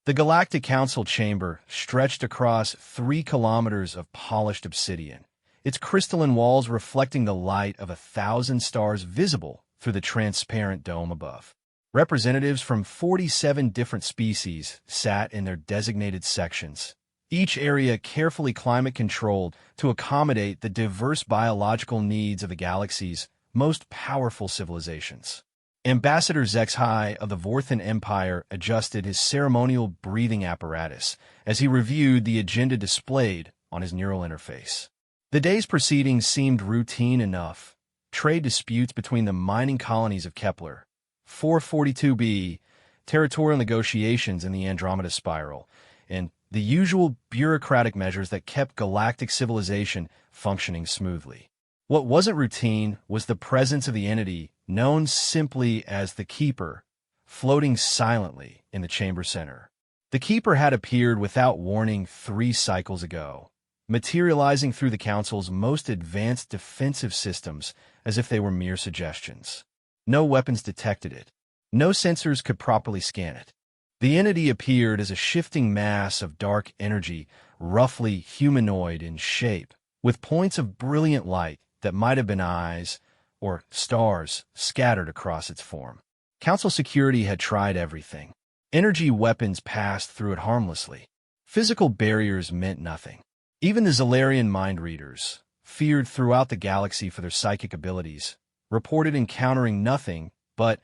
The Galactic Council chamber stretched across 3 kilometers of polished obsidian, its crystalline walls reflecting the light of 1,000 stars visible through the transparent dome above. Representatives from 47 different species sat in their designated sections, each area carefully climate-controlled to accommodate the diverse biological needs of the galaxy's most powerful civilizations. Ambassador Zexhai of the Vorthan Empire adjusted his ceremonial breathing apparatus as he reviewed the agenda displayed on his neural interface. The day's proceedings seemed routine enough. Trade disputes between the mining colonies of Kepler, 442b, territorial negotiations in the Andromeda Spiral, and the usual bureaucratic measures that kept galactic civilization functioning smoothly. What wasn't routine was the presence of the entity known simply as the Keeper, floating silently in the chamber center. The Keeper had appeared without warning 3 cycles ago, materializing through the Council's most advanced defensive systems as if they were mere suggestions. No weapons detected it. No sensors could properly scan it. The entity appeared as a shifting mass of dark energy, roughly humanoid in shape, with points of brilliant light that might have been eyes or stars scattered across its form. Council security had tried everything. Energy weapons passed through it harmlessly. Physical barriers meant nothing. Even the Zalarian mind readers, feared throughout the galaxy for their psychic abilities, reported encountering nothing but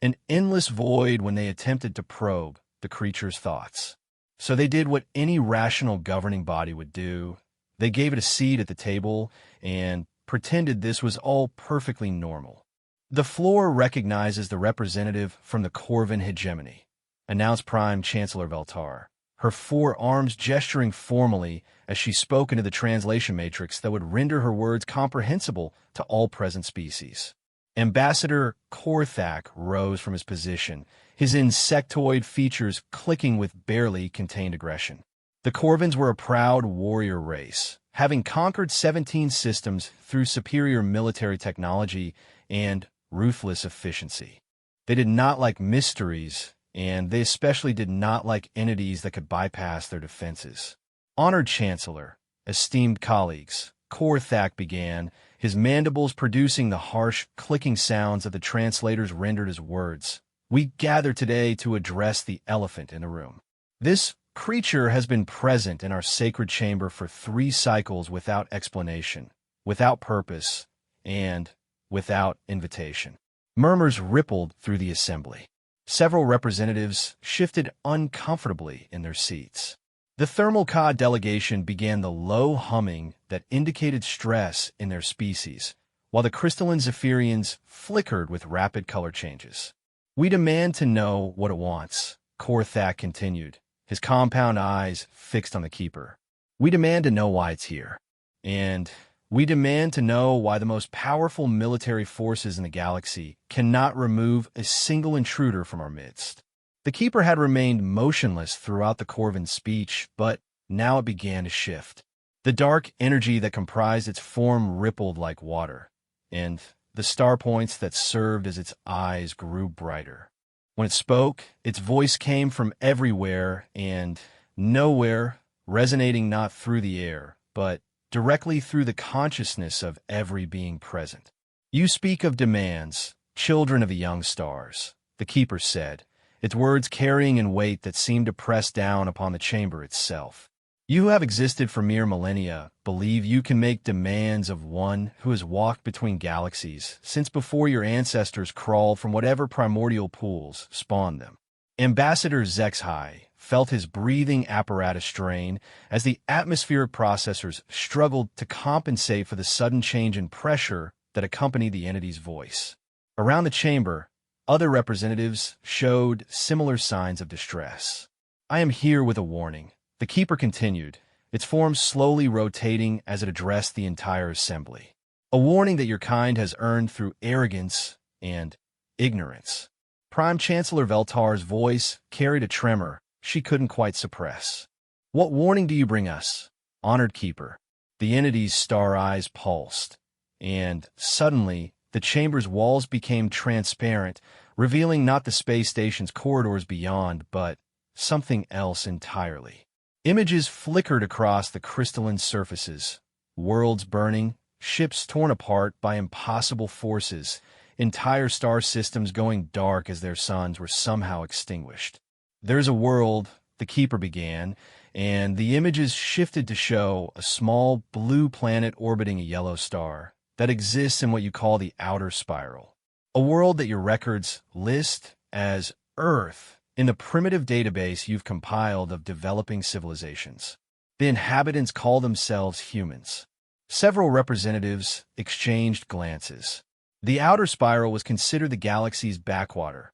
an endless void when they attempted to probe the creature's thoughts. So they did what any rational governing body would do. They gave it a seat at the table and pretended this was all perfectly normal. The floor recognizes the representative from the Corvin hegemony, announced Prime Chancellor Veltar, her 4 arms gesturing formally as she spoke into the translation matrix that would render her words comprehensible to all present species. Ambassador Korthak rose from his position, his insectoid features clicking with barely contained aggression. The Corvins were a proud warrior race, having conquered 17 systems through superior military technology and ruthless efficiency. They did not like mysteries, and they especially did not like entities that could bypass their defenses. Honored Chancellor, esteemed colleagues, Korthak began, his mandibles producing the harsh, clicking sounds that the translators rendered as words. We gather today to address the elephant in the room. This creature has been present in our sacred chamber for 3 cycles without explanation, without purpose, and without invitation. Murmurs rippled through the assembly. Several representatives shifted uncomfortably in their seats. The Thermal Ka delegation began the low humming that indicated stress in their species, while the crystalline Zephyrians flickered with rapid color changes. We demand to know what it wants, Korthak continued, his compound eyes fixed on the Keeper. We demand to know why it's here. And we demand to know why the most powerful military forces in the galaxy cannot remove a single intruder from our midst. The Keeper had remained motionless throughout the Corvin's speech, but now it began to shift. The dark energy that comprised its form rippled like water, and the star points that served as its eyes grew brighter. When it spoke, its voice came from everywhere and nowhere, resonating not through the air, but directly through the consciousness of every being present. You speak of demands, children of the young stars, the Keeper said, its words carrying in weight that seemed to press down upon the chamber itself. You who have existed for mere millennia believe you can make demands of one who has walked between galaxies since before your ancestors crawled from whatever primordial pools spawned them. Ambassador Zexhai felt his breathing apparatus strain as the atmospheric processors struggled to compensate for the sudden change in pressure that accompanied the entity's voice. Around the chamber, other representatives showed similar signs of distress. I am here with a warning, the Keeper continued, its form slowly rotating as it addressed the entire assembly. A warning that your kind has earned through arrogance and ignorance. Prime Chancellor Veltar's voice carried a tremor she couldn't quite suppress. What warning do you bring us, honored Keeper? The entity's star eyes pulsed, and suddenly the chamber's walls became transparent, revealing not the space station's corridors beyond, but something else entirely. Images flickered across the crystalline surfaces, worlds burning, ships torn apart by impossible forces, entire star systems going dark as their suns were somehow extinguished. "There's a world," the Keeper began, and the images shifted to show a small blue planet orbiting a yellow star that exists in what you call the outer spiral. A world that your records list as Earth in the primitive database you've compiled of developing civilizations. The inhabitants call themselves humans. Several representatives exchanged glances. The outer spiral was considered the galaxy's backwater,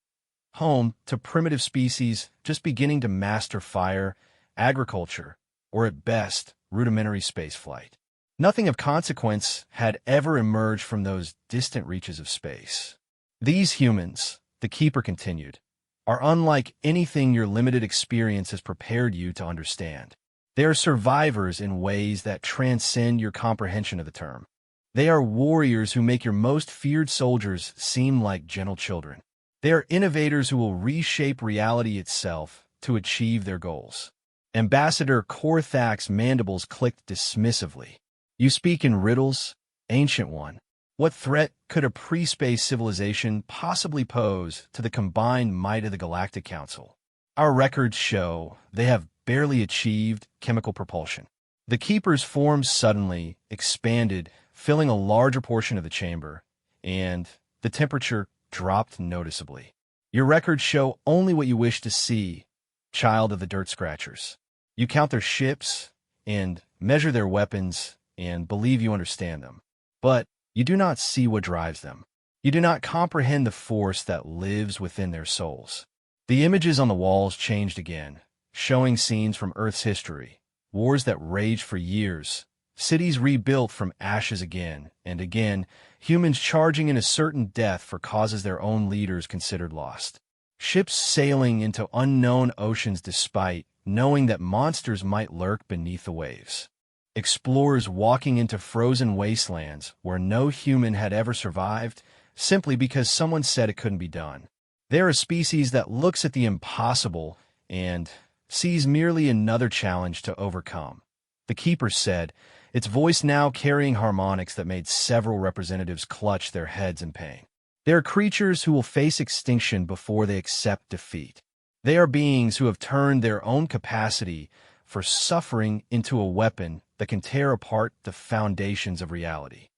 home to primitive species just beginning to master fire, agriculture, or at best, rudimentary spaceflight. Nothing of consequence had ever emerged from those distant reaches of space. "These humans," the Keeper continued, "are unlike anything your limited experience has prepared you to understand. They are survivors in ways that transcend your comprehension of the term. They are warriors who make your most feared soldiers seem like gentle children. They are innovators who will reshape reality itself to achieve their goals." Ambassador Korthak's mandibles clicked dismissively. "You speak in riddles, Ancient One. What threat could a pre-space civilization possibly pose to the combined might of the Galactic Council? Our records show they have barely achieved chemical propulsion." The Keeper's form suddenly expanded, filling a larger portion of the chamber, and the temperature dropped noticeably. "Your records show only what you wish to see, child of the dirt scratchers. You count their ships and measure their weapons and believe you understand them. But you do not see what drives them. You do not comprehend the force that lives within their souls." The images on the walls changed again, showing scenes from Earth's history, wars that raged for years, cities rebuilt from ashes again and again, humans charging in a certain death for causes their own leaders considered lost. Ships sailing into unknown oceans despite knowing that monsters might lurk beneath the waves. Explorers walking into frozen wastelands where no human had ever survived simply because someone said it couldn't be done. They're a species that looks at the impossible and sees merely another challenge to overcome. The Keeper said, its voice now carrying harmonics that made several representatives clutch their heads in pain. They are creatures who will face extinction before they accept defeat. They are beings who have turned their own capacity for suffering into a weapon that can tear apart the foundations of reality.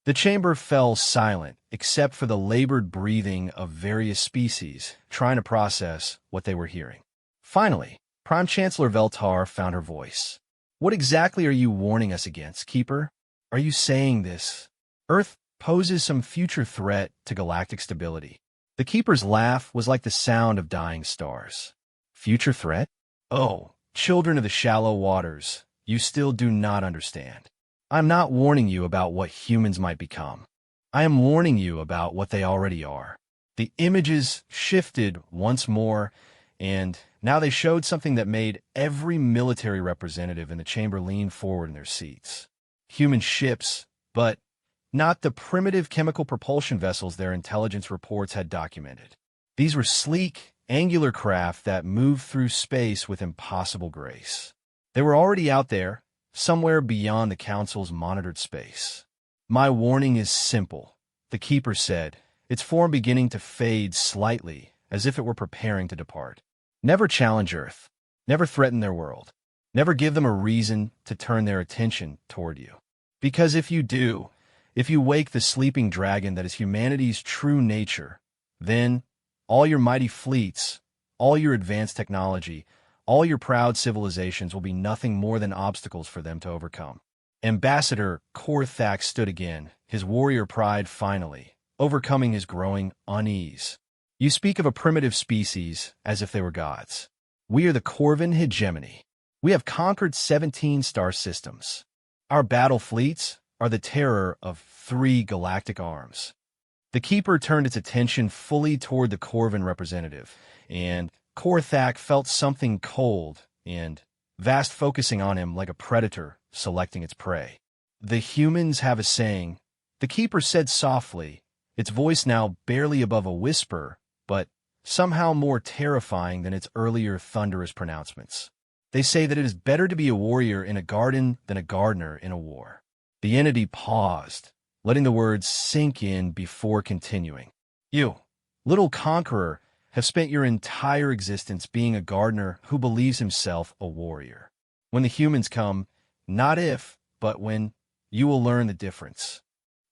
The chamber fell silent, except for the labored breathing of various species, trying to process what they were hearing. Finally, Prime Chancellor Veltar found her voice. "What exactly are you warning us against, Keeper? Are you saying this? Earth poses some future threat to galactic stability." The Keeper's laugh was like the sound of dying stars. "Future threat? Oh, children of the shallow waters, you still do not understand. I'm not warning you about what humans might become. I am warning you about what they already are." The images shifted once more, and now they showed something that made every military representative in the chamber lean forward in their seats. Human ships, but not the primitive chemical propulsion vessels their intelligence reports had documented. These were sleek, angular craft that moved through space with impossible grace. They were already out there, somewhere beyond the Council's monitored space. "My warning is simple," the Keeper said, its form beginning to fade slightly, as if it were preparing to depart. "Never challenge Earth. Never threaten their world. Never give them a reason to turn their attention toward you. Because if you do, if you wake the sleeping dragon that is humanity's true nature, then all your mighty fleets, all your advanced technology, all your proud civilizations will be nothing more than obstacles for them to overcome." Ambassador Korthak stood again, his warrior pride finally overcoming his growing unease. "You speak of a primitive species as if they were gods. We are the Corvin hegemony. We have conquered 17 star systems. Our battle fleets are the terror of 3 galactic arms." The Keeper turned its attention fully toward the Corvin representative, and Korthak felt something cold and vast focusing on him like a predator selecting its prey. "The humans have a saying," the Keeper said softly, its voice now barely above a whisper, but somehow more terrifying than its earlier thunderous pronouncements. They say that it is better to be a warrior in a garden than a gardener in a war. The entity paused, letting the words sink in before continuing. You, little conqueror, have spent your entire existence being a gardener who believes himself a warrior. When the humans come, not if, but when, you will learn the difference.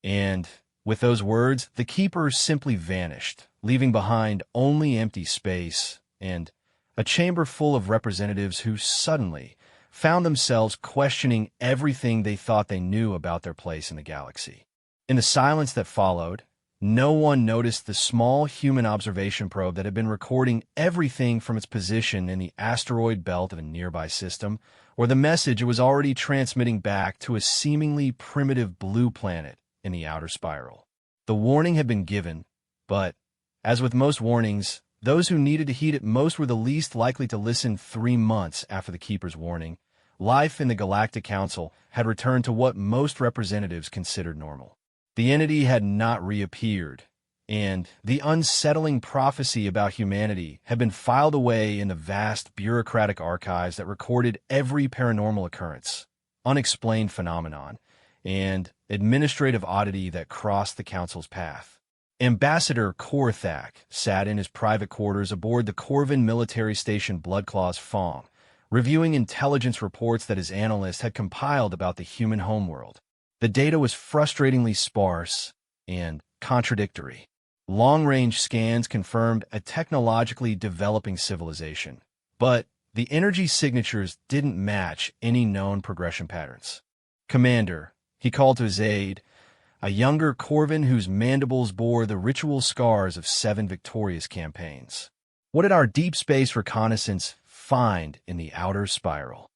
And with those words, the keeper simply vanished, leaving behind only empty space and a chamber full of representatives who suddenly found themselves questioning everything they thought they knew about their place in the galaxy. In the silence that followed, no one noticed the small human observation probe that had been recording everything from its position in the asteroid belt of a nearby system, or the message it was already transmitting back to a seemingly primitive blue planet in the outer spiral. The warning had been given, but, as with most warnings, those who needed to heed it most were the least likely to listen. 3 months after the Keeper's warning, life in the Galactic Council had returned to what most representatives considered normal. The entity had not reappeared, and the unsettling prophecy about humanity had been filed away in the vast bureaucratic archives that recorded every paranormal occurrence, unexplained phenomenon, and administrative oddity that crossed the Council's path. Ambassador Korthak sat in his private quarters aboard the Corvin military station Bloodclaw's Fong, reviewing intelligence reports that his analyst had compiled about the human homeworld. The data was frustratingly sparse and contradictory. Long-range scans confirmed a technologically developing civilization, but the energy signatures didn't match any known progression patterns. Commander, he called to his aide, a younger Corvin whose mandibles bore the ritual scars of 7 victorious campaigns. What did our deep space reconnaissance find in the outer spiral?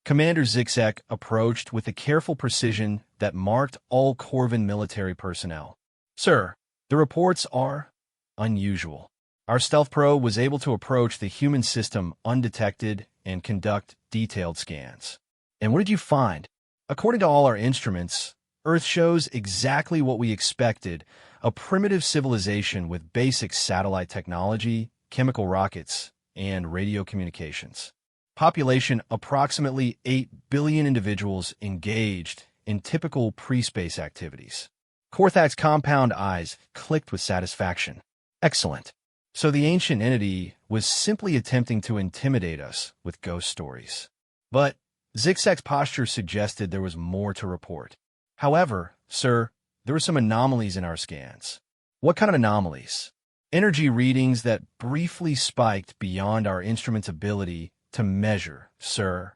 Commander Zixek approached with the careful precision that marked all Corvin military personnel. Sir, the reports are unusual. Our stealth probe was able to approach the human system undetected and conduct detailed scans. And what did you find? According to all our instruments, Earth shows exactly what we expected, a primitive civilization with basic satellite technology, chemical rockets, and radio communications. Population approximately 8 billion individuals engaged in typical pre-space activities. Korthak's compound eyes clicked with satisfaction. Excellent. So the ancient entity was simply attempting to intimidate us with ghost stories. But Zixek's posture suggested there was more to report. However, sir, there were some anomalies in our scans. What kind of anomalies? Energy readings that briefly spiked beyond our instrument's ability to measure, sir.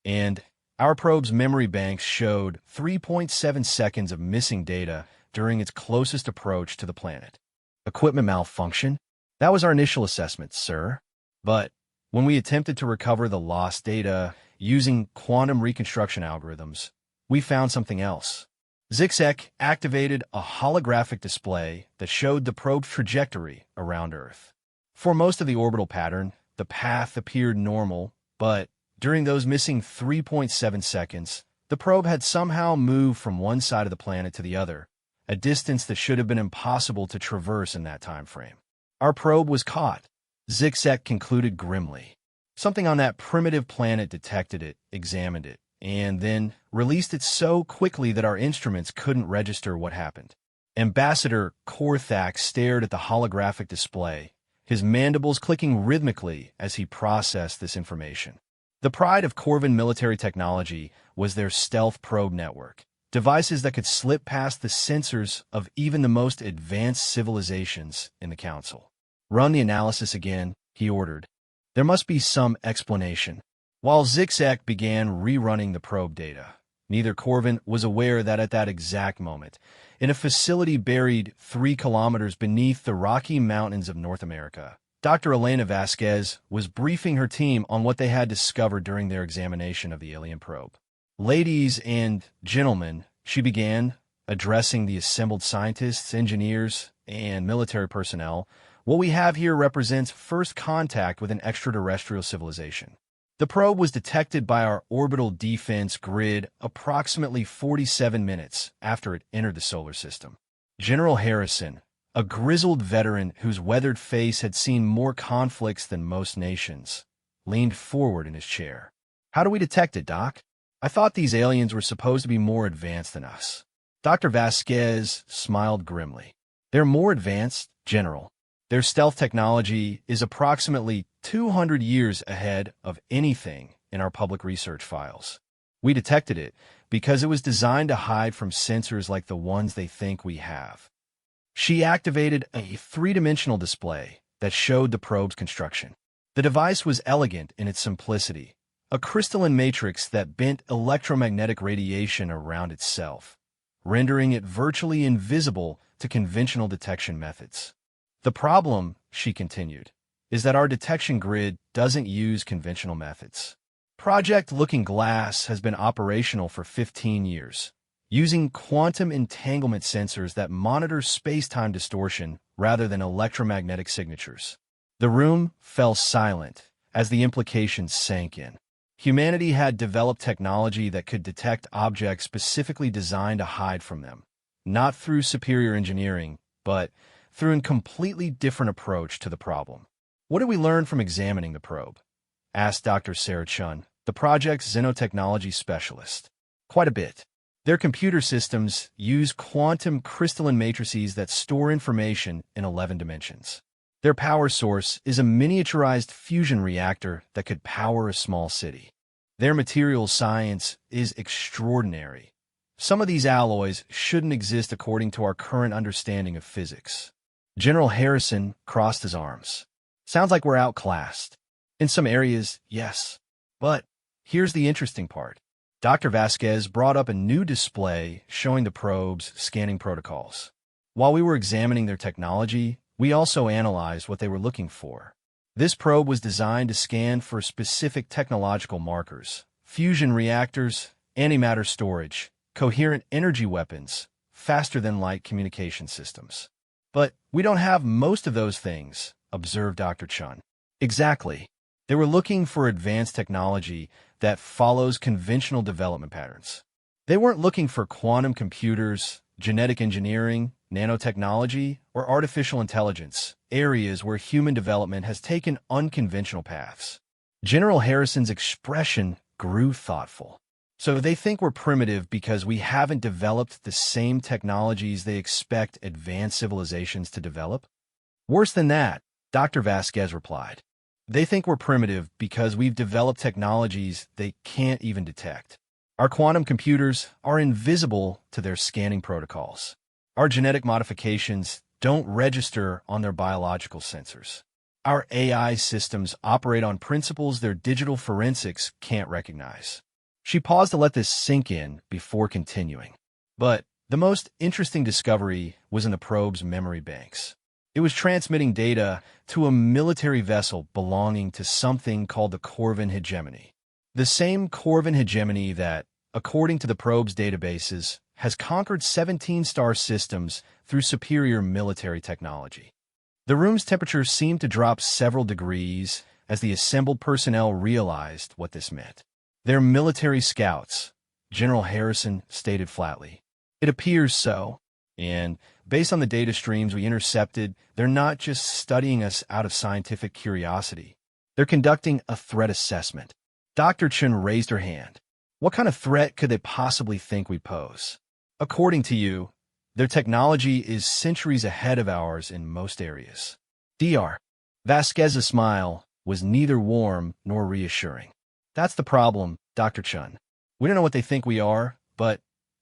And our probe's memory banks showed 3.7 seconds of missing data during its closest approach to the planet. Equipment malfunction? That was our initial assessment, sir. But when we attempted to recover the lost data using quantum reconstruction algorithms, we found something else. Zixek activated a holographic display that showed the probe's trajectory around Earth. For most of the orbital pattern, the path appeared normal, but during those missing 3.7 seconds, the probe had somehow moved from one side of the planet to the other, a distance that should have been impossible to traverse in that time frame. Our probe was caught, Zixek concluded grimly. Something on that primitive planet detected it, examined it, and then released it so quickly that our instruments couldn't register what happened. Ambassador Korthak stared at the holographic display, his mandibles clicking rhythmically as he processed this information. The pride of Corvin military technology was their stealth probe network, devices that could slip past the sensors of even the most advanced civilizations in the Council. Run the analysis again, he ordered. There must be some explanation. While Zixek began rerunning the probe data, neither Corvin was aware that at that exact moment, in a facility buried 3 kilometers beneath the Rocky Mountains of North America, Dr. Elena Vasquez was briefing her team on what they had discovered during their examination of the alien probe. Ladies and gentlemen, she began, addressing the assembled scientists, engineers, and military personnel, what we have here represents first contact with an extraterrestrial civilization. The probe was detected by our orbital defense grid approximately 47 minutes after it entered the solar system. General Harrison, A grizzled veteran whose weathered face had seen more conflicts than most nations, leaned forward in his chair. How do we detect it, Doc? I thought these aliens were supposed to be more advanced than us. Dr. Vasquez smiled grimly. They're more advanced, General. Their stealth technology is approximately 200 years ahead of anything in our public research files. We detected it because it was designed to hide from sensors like the ones they think we have. She activated a three-dimensional display that showed the probe's construction. The device was elegant in its simplicity, a crystalline matrix that bent electromagnetic radiation around itself, rendering it virtually invisible to conventional detection methods. The problem, she continued, is that our detection grid doesn't use conventional methods. Project Looking Glass has been operational for 15 years, using quantum entanglement sensors that monitor space-time distortion rather than electromagnetic signatures. The room fell silent as the implications sank in. Humanity had developed technology that could detect objects specifically designed to hide from them, not through superior engineering, but through a completely different approach to the problem. What did we learn from examining the probe? Asked Dr. Sarah Chun, the project's xenotechnology specialist. Quite a bit. Their computer systems use quantum crystalline matrices that store information in 11 dimensions. Their power source is a miniaturized fusion reactor that could power a small city. Their materials science is extraordinary. Some of these alloys shouldn't exist according to our current understanding of physics. General Harrison crossed his arms. Sounds like we're outclassed. In some areas, yes. But here's the interesting part. Dr. Vasquez brought up a new display showing the probe's scanning protocols. While we were examining their technology, we also analyzed what they were looking for. This probe was designed to scan for specific technological markers: fusion reactors, antimatter storage, coherent energy weapons, faster-than-light communication systems. But we don't have most of those things, observed Dr. Chun. Exactly. They were looking for advanced technology that follows conventional development patterns. They weren't looking for quantum computers, genetic engineering, nanotechnology, or artificial intelligence, areas where human development has taken unconventional paths. General Harrison's expression grew thoughtful. So they think we're primitive because we haven't developed the same technologies they expect advanced civilizations to develop? Worse than that, Dr. Vasquez replied. They think we're primitive because we've developed technologies they can't even detect. Our quantum computers are invisible to their scanning protocols. Our genetic modifications don't register on their biological sensors. Our AI systems operate on principles their digital forensics can't recognize. She paused to let this sink in before continuing. But the most interesting discovery was in the probe's memory banks. It was transmitting data to a military vessel belonging to something called the Corvin hegemony. The same Corvin hegemony that, according to the probe's databases, has conquered 17 star systems through superior military technology. The room's temperature seemed to drop several degrees as the assembled personnel realized what this meant. They're military scouts, General Harrison stated flatly. It appears so, and based on the data streams we intercepted, they're not just studying us out of scientific curiosity. They're conducting a threat assessment. Dr. Chun raised her hand. What kind of threat could they possibly think we pose? According to you, their technology is centuries ahead of ours in most areas. Dr. Vasquez's smile was neither warm nor reassuring. That's the problem, Dr. Chun. We don't know what they think we are, but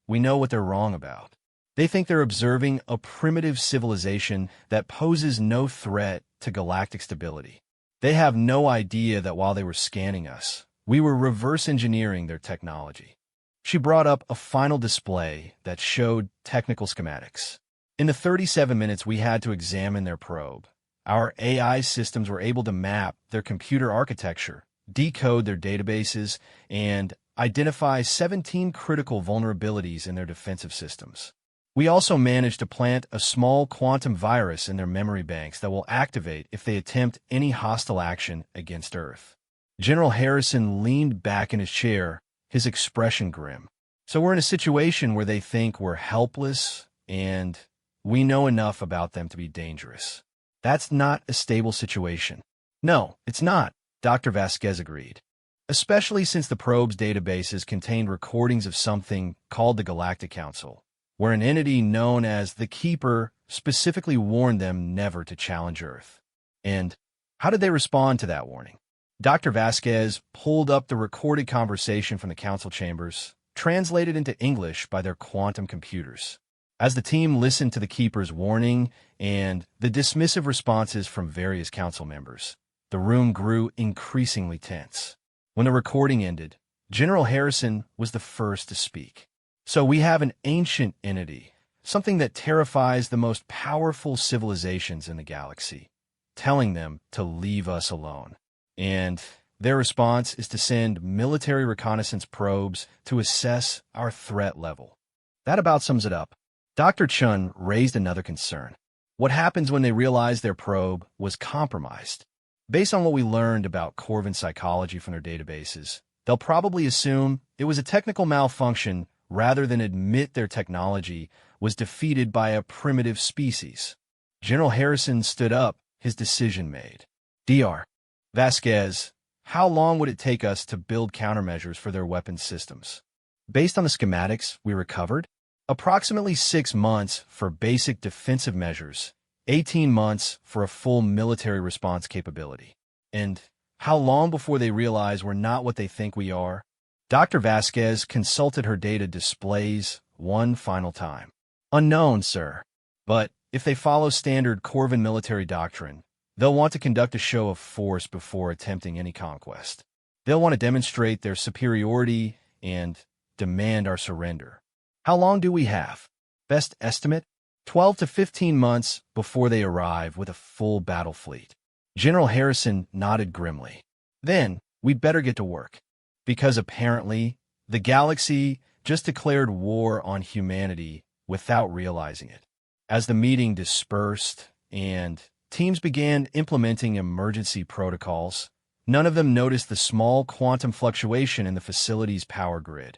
we know what they're wrong about. They think they're observing a primitive civilization that poses no threat to galactic stability. They have no idea that while they were scanning us, we were reverse engineering their technology. She brought up a final display that showed technical schematics. In the 37 minutes we had to examine their probe, our AI systems were able to map their computer architecture, decode their databases, and identify 17 critical vulnerabilities in their defensive systems. We also managed to plant a small quantum virus in their memory banks that will activate if they attempt any hostile action against Earth. General Harrison leaned back in his chair, his expression grim. So we're in a situation where they think we're helpless and, we know enough about them to be dangerous. That's not a stable situation. No, it's not, Dr. Vasquez agreed. Especially since the probe's databases contained recordings of something called the Galactic Council, where an entity known as the Keeper specifically warned them never to challenge Earth. And how did they respond to that warning? Dr. Vasquez pulled up the recorded conversation from the council chambers, translated into English by their quantum computers. As the team listened to the Keeper's warning and the dismissive responses from various council members, the room grew increasingly tense. When the recording ended, General Harrison was the first to speak. So we have an ancient entity, something that terrifies the most powerful civilizations in the galaxy, telling them to leave us alone. And their response is to send military reconnaissance probes to assess our threat level. That about sums it up. Dr. Chun raised another concern. What happens when they realize their probe was compromised? Based on what we learned about Corvin psychology from their databases, they'll probably assume it was a technical malfunction rather than admit their technology was defeated by a primitive species. General Harrison stood up, his decision made. Dr. Vasquez, how long would it take us to build countermeasures for their weapons systems? Based on the schematics we recovered, approximately 6 months for basic defensive measures, 18 months for a full military response capability. And how long before they realize we're not what they think we are? Dr. Vasquez consulted her data displays one final time. Unknown, sir. But if they follow standard Corvin military doctrine, they'll want to conduct a show of force before attempting any conquest. They'll want to demonstrate their superiority and demand our surrender. How long do we have? Best estimate? 12 to 15 months before they arrive with a full battle fleet. General Harrison nodded grimly. Then, we'd better get to work. Because apparently, the galaxy just declared war on humanity without realizing it. As the meeting dispersed and teams began implementing emergency protocols, none of them noticed the small quantum fluctuation in the facility's power grid,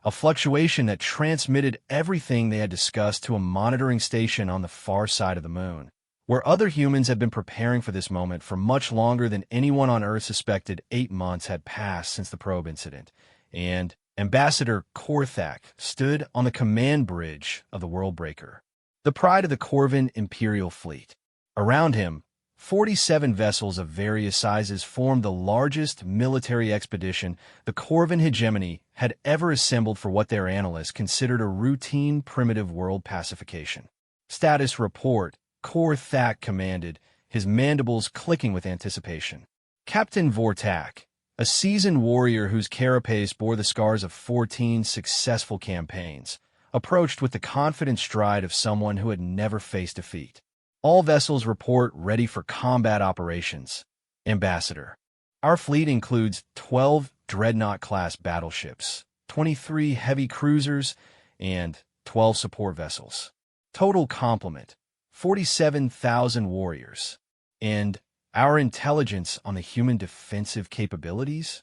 a fluctuation that transmitted everything they had discussed to a monitoring station on the far side of the moon, where other humans had been preparing for this moment for much longer than anyone on Earth suspected. 8 months had passed since the probe incident, and Ambassador Korthak stood on the command bridge of the Worldbreaker, the pride of the Corvin Imperial Fleet. Around him, 47 vessels of various sizes formed the largest military expedition the Corvin hegemony had ever assembled for what their analysts considered a routine primitive world pacification. Status report, Korthak commanded, his mandibles clicking with anticipation. Captain Vortak, a seasoned warrior whose carapace bore the scars of 14 successful campaigns, approached with the confident stride of someone who had never faced defeat. All vessels report ready for combat operations. Ambassador. Our fleet includes 12 Dreadnought-class battleships, 23 heavy cruisers, and 12 support vessels. Total complement, 47,000 warriors. And our intelligence on the human defensive capabilities?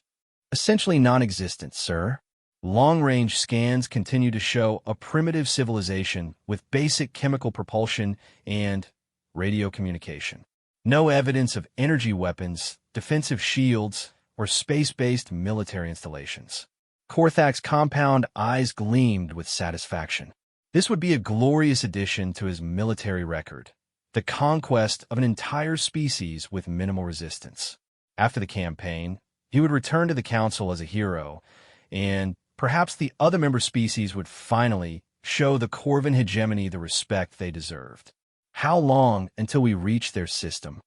Essentially non-existent, sir. Long-range scans continue to show a primitive civilization with basic chemical propulsion and radio communication. No evidence of energy weapons, defensive shields, or space-based military installations. Korthak's compound eyes gleamed with satisfaction. This would be a glorious addition to his military record, the conquest of an entire species with minimal resistance. After the campaign, he would return to the Council as a hero, and perhaps the other member species would finally show the Corvin hegemony the respect they deserved. How long until we reach their system?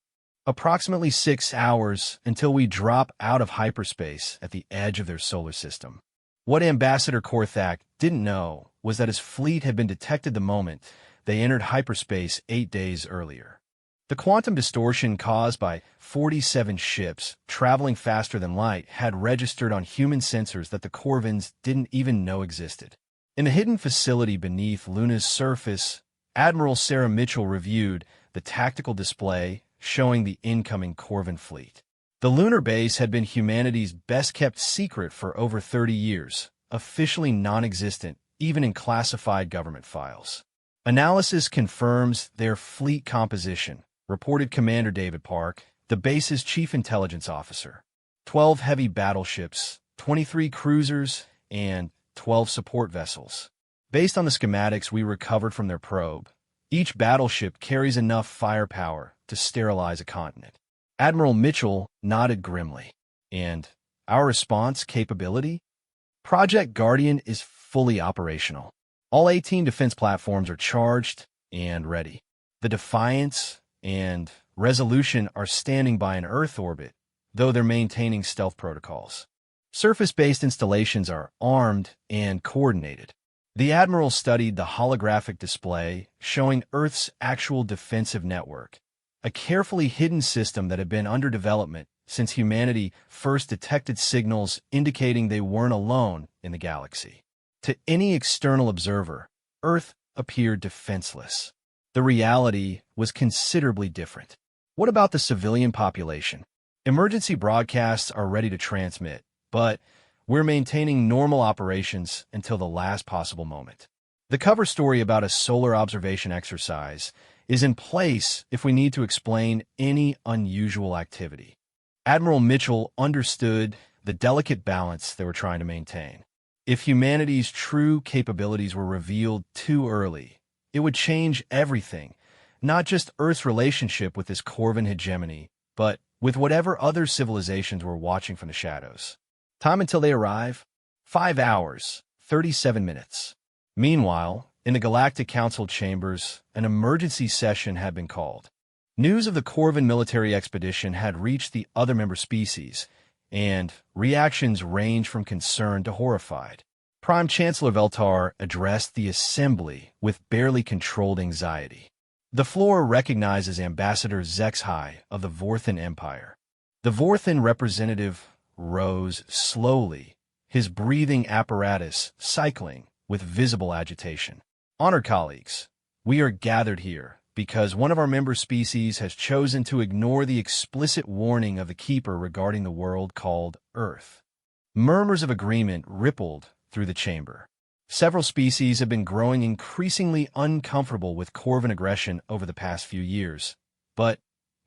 Approximately 6 hours until we drop out of hyperspace at the edge of their solar system. What Ambassador Korthak didn't know was that his fleet had been detected the moment they entered hyperspace 8 days earlier. The quantum distortion caused by 47 ships traveling faster than light had registered on human sensors that the Corvins didn't even know existed. In a hidden facility beneath Luna's surface, Admiral Sarah Mitchell reviewed the tactical display showing the incoming Corvin fleet. The lunar base had been humanity's best-kept secret for over 30 years, officially non-existent even in classified government files. Analysis confirms their fleet composition, reported Commander David Park, the base's chief intelligence officer. 12 heavy battleships, 23 cruisers, and 12 support vessels. Based on the schematics we recovered from their probe, each battleship carries enough firepower to sterilize a continent. Admiral Mitchell nodded grimly. And our response capability? Project Guardian is fully operational. All 18 defense platforms are charged and ready. The Defiance and Resolution are standing by in Earth orbit, though they're maintaining stealth protocols. Surface-based installations are armed and coordinated. The Admiral studied the holographic display showing Earth's actual defensive network, a carefully hidden system that had been under development since humanity first detected signals indicating they weren't alone in the galaxy. To any external observer, Earth appeared defenseless. The reality was considerably different. What about the civilian population? Emergency broadcasts are ready to transmit, but we're maintaining normal operations until the last possible moment. The cover story about a solar observation exercise is in place if we need to explain any unusual activity. Admiral Mitchell understood the delicate balance they were trying to maintain. If humanity's true capabilities were revealed too early, it would change everything, not just Earth's relationship with this Corvan hegemony, but with whatever other civilizations were watching from the shadows. Time until they arrive? 5 hours, 37 minutes. Meanwhile, in the Galactic Council chambers, an emergency session had been called. News of the Corvan military expedition had reached the other member species, and reactions ranged from concern to horrified. Prime Chancellor Veltar addressed the assembly with barely controlled anxiety. The floor recognizes Ambassador Zexhai of the Vorthan Empire. The Vorthan representative rose slowly, his breathing apparatus cycling with visible agitation. Honored colleagues, we are gathered here because one of our member species has chosen to ignore the explicit warning of the Keeper regarding the world called Earth. Murmurs of agreement rippled through the chamber. Several species have been growing increasingly uncomfortable with Corvan aggression over the past few years, but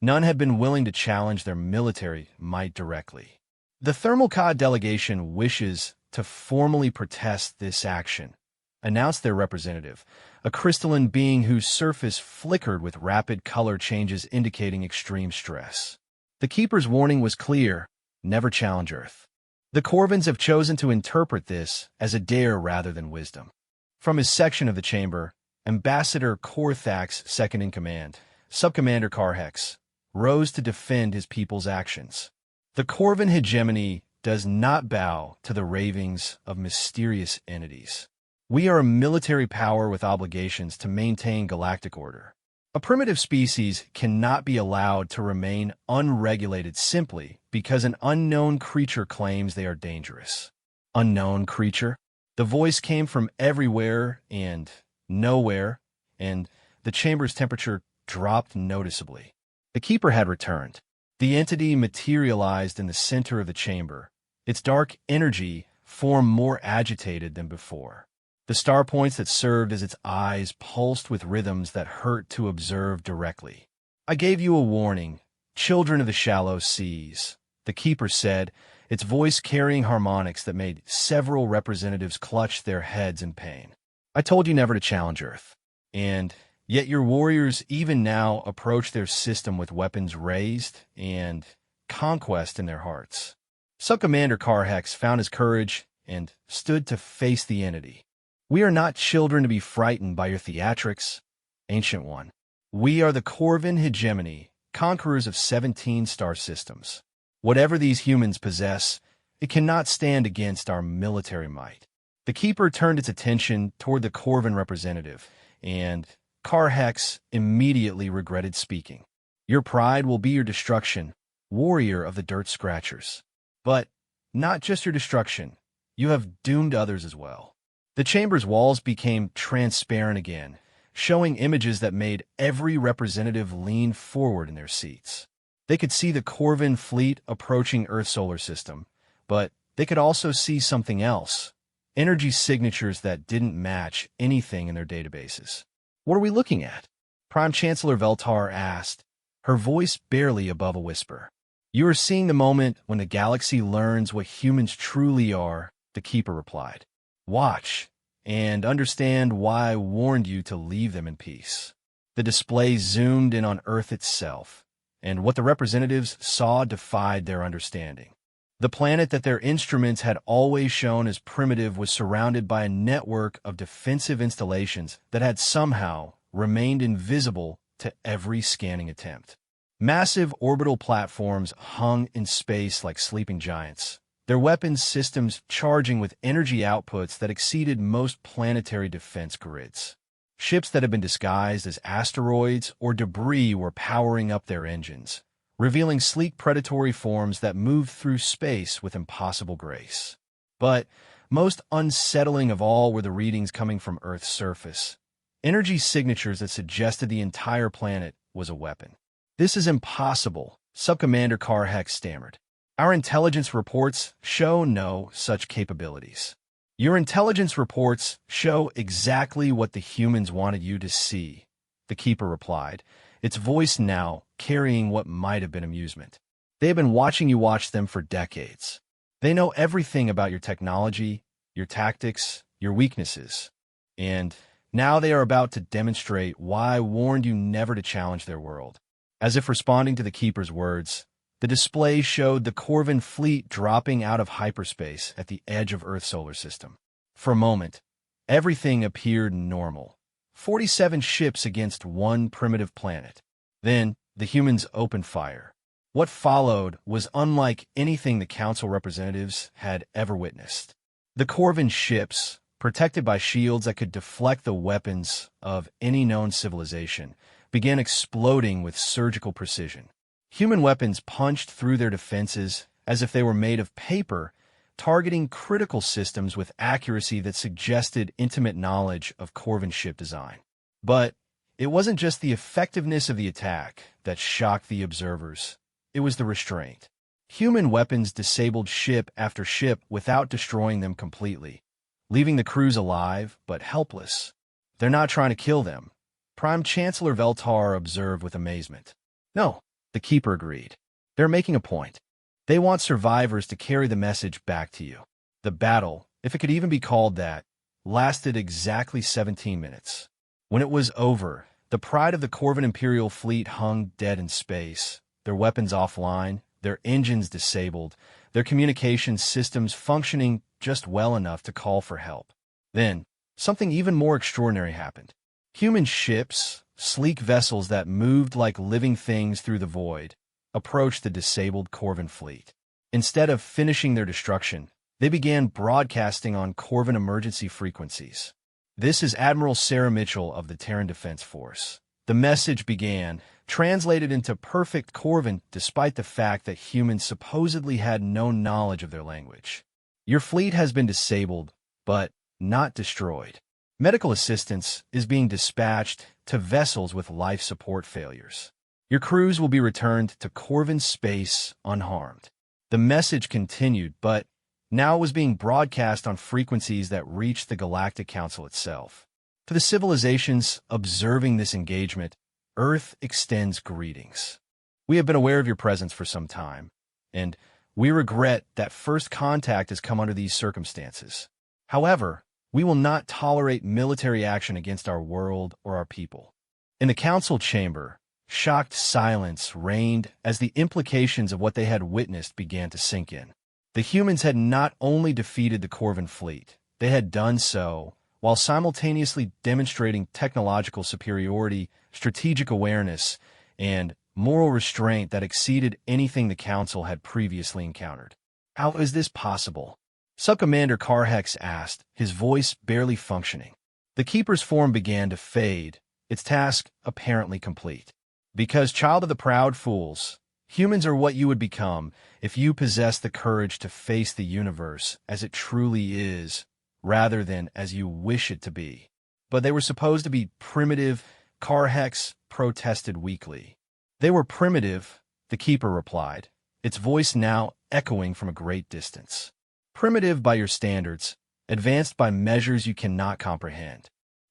none have been willing to challenge their military might directly. The Thermalcod delegation wishes to formally protest this action, announced their representative, a crystalline being whose surface flickered with rapid color changes indicating extreme stress. The Keeper's warning was clear: never challenge Earth. The Corvans have chosen to interpret this as a dare rather than wisdom. From his section of the chamber, Ambassador Korthax, second-in-command, Subcommander Karhex, rose to defend his people's actions. The Corvan hegemony does not bow to the ravings of mysterious entities. We are a military power with obligations to maintain galactic order. A primitive species cannot be allowed to remain unregulated simply because an unknown creature claims they are dangerous. Unknown creature? The voice came from everywhere and nowhere, and the chamber's temperature dropped noticeably. The Keeper had returned. The entity materialized in the center of the chamber, its dark energy formed more agitated than before. The star points that served as its eyes pulsed with rhythms that hurt to observe directly. I gave you a warning, children of the shallow seas, the Keeper said, its voice carrying harmonics that made several representatives clutch their heads in pain. I told you never to challenge Earth, and yet your warriors even now approach their system with weapons raised and conquest in their hearts. Subcommander Karhex found his courage and stood to face the entity. We are not children to be frightened by your theatrics, Ancient One. We are the Corvan hegemony, conquerors of 17 star systems. Whatever these humans possess, it cannot stand against our military might. The Keeper turned its attention toward the Corvan representative, and Karhex immediately regretted speaking. Your pride will be your destruction, warrior of the Dirt Scratchers. But not just your destruction, you have doomed others as well. The chamber's walls became transparent again, showing images that made every representative lean forward in their seats. They could see the Corvan fleet approaching Earth's solar system, but they could also see something else, energy signatures that didn't match anything in their databases. What are we looking at? Prime Chancellor Veltar asked, her voice barely above a whisper. You are seeing the moment when the galaxy learns what humans truly are, the Keeper replied. Watch, and understand why I warned you to leave them in peace. The display zoomed in on Earth itself, and what the representatives saw defied their understanding. The planet that their instruments had always shown as primitive was surrounded by a network of defensive installations that had somehow remained invisible to every scanning attempt. Massive orbital platforms hung in space like sleeping giants, their weapons systems charging with energy outputs that exceeded most planetary defense grids. Ships that had been disguised as asteroids or debris were powering up their engines, revealing sleek predatory forms that moved through space with impossible grace. But most unsettling of all were the readings coming from Earth's surface, energy signatures that suggested the entire planet was a weapon. This is impossible, Subcommander Karhek stammered. Our intelligence reports show no such capabilities. Your intelligence reports show exactly what the humans wanted you to see, the Keeper replied, its voice now carrying what might have been amusement. They have been watching you watch them for decades. They know everything about your technology, your tactics, your weaknesses. And now they are about to demonstrate why I warned you never to challenge their world. As if responding to the Keeper's words, the display showed the Corvin fleet dropping out of hyperspace at the edge of Earth's solar system. For a moment, everything appeared normal. 47 ships against one primitive planet. Then, the humans opened fire. What followed was unlike anything the Council representatives had ever witnessed. The Corvin ships, protected by shields that could deflect the weapons of any known civilization, began exploding with surgical precision. Human weapons punched through their defenses as if they were made of paper, targeting critical systems with accuracy that suggested intimate knowledge of Corvin ship design. But it wasn't just the effectiveness of the attack that shocked the observers. It was the restraint. Human weapons disabled ship after ship without destroying them completely, leaving the crews alive but helpless. They're not trying to kill them, Prime Chancellor Veltar observed with amazement. No, the Keeper agreed. They're making a point. They want survivors to carry the message back to you. The battle, if it could even be called that, lasted exactly 17 minutes. When it was over, the pride of the Corvin Imperial fleet hung dead in space, their weapons offline, their engines disabled, their communication systems functioning just well enough to call for help. Then, something even more extraordinary happened. Human ships, sleek vessels that moved like living things through the void, approached the disabled Corvin fleet. Instead of finishing their destruction, they began broadcasting on Corvin emergency frequencies. This is Admiral Sarah Mitchell of the Terran Defense Force. The message began, translated into perfect Corvin despite the fact that humans supposedly had no knowledge of their language. Your fleet has been disabled, but not destroyed. Medical assistance is being dispatched to vessels with life support failures. Your crews will be returned to Corvin space unharmed. The message continued, but now it was being broadcast on frequencies that reached the Galactic Council itself. To the civilizations observing this engagement, Earth extends greetings. We have been aware of your presence for some time, and we regret that first contact has come under these circumstances. However, we will not tolerate military action against our world or our people. In the council chamber, shocked silence reigned as the implications of what they had witnessed began to sink in. The humans had not only defeated the Corvin fleet, they had done so while simultaneously demonstrating technological superiority, strategic awareness, and moral restraint that exceeded anything the Council had previously encountered. How is this possible? Subcommander Karhex asked, his voice barely functioning. The Keeper's form began to fade, its task apparently complete. Because, child of the proud fools, humans are what you would become if you possess the courage to face the universe as it truly is, rather than as you wish it to be. But they were supposed to be primitive, Karhex protested weakly. They were primitive, the Keeper replied, its voice now echoing from a great distance. Primitive by your standards, advanced by measures you cannot comprehend.